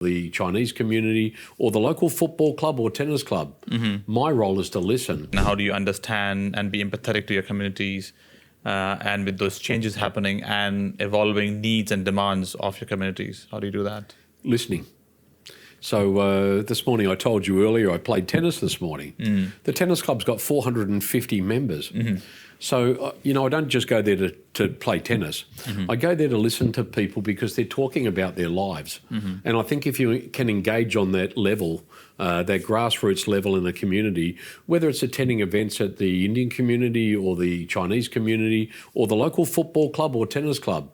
the Chinese community or the local football club or tennis club. My role is to listen. And how do you understand and be empathetic to your communities and with those changes happening and evolving needs and demands of your communities? How do you do that? Listening. So this morning, I told you earlier, I played tennis this morning. The tennis club's got 450 members. So, I don't just go there to play tennis. I go there to listen to people because they're talking about their lives. And I think if you can engage on that level, that grassroots level in the community, whether it's attending events at the Indian community or the Chinese community or the local football club or tennis club,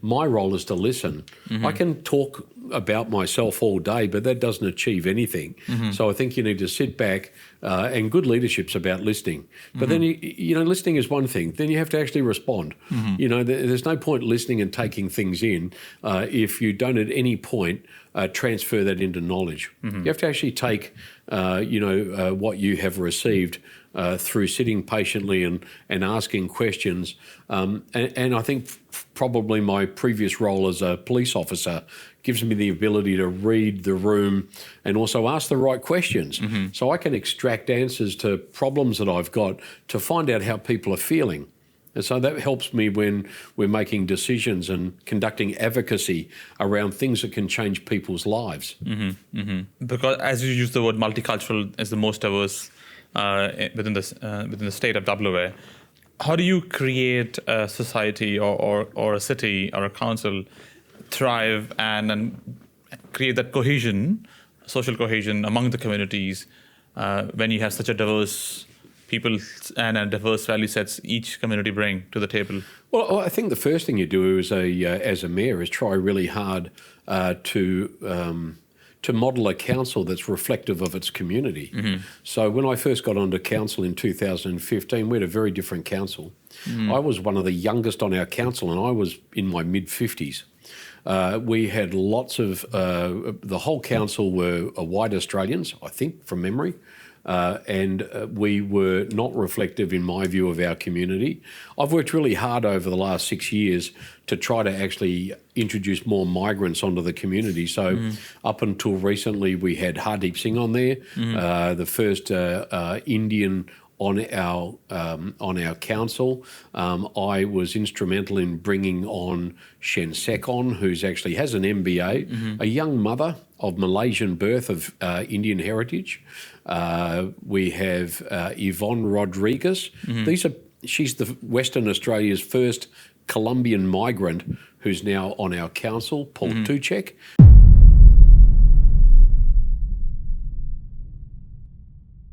my role is to listen. I can talk about myself all day, but that doesn't achieve anything. So I think you need to sit back, and good leadership's about listening. But then, listening is one thing. Then you have to actually respond. There's no point listening and taking things in if you don't at any point transfer that into knowledge. You have to actually take, what you have received through sitting patiently and asking questions. And I think probably my previous role as a police officer gives me the ability to read the room and also ask the right questions. So I can extract answers to problems that I've got to find out how people are feeling. And so that helps me when we're making decisions and conducting advocacy around things that can change people's lives. Because as you use the word multicultural as the most diverse within the state of WA, how do you create a society or a city or a council thrive and create that cohesion, social cohesion among the communities when you have such a diverse people and a diverse value sets each community bring to the table? Well, I think the first thing you do as a mayor is try really hard to model a council that's reflective of its community. So when I first got onto council in 2015, we had a very different council. I was one of the youngest on our council and I was in my mid-50s. We had lots of, the whole council were white Australians, I think, from memory. And we were not reflective, in my view, of our community. I've worked really hard over the last 6 years to try to actually introduce more migrants onto the community. So up until recently, we had Hardeep Singh on there, the first Indian on our council. I was instrumental in bringing on Shen Sekon, who's actually has an MBA, a young mother of Malaysian birth of Indian heritage. We have Yvonne Rodriguez. She's the Western Australia's first Colombian migrant who's now on our council, Paul Tuchek.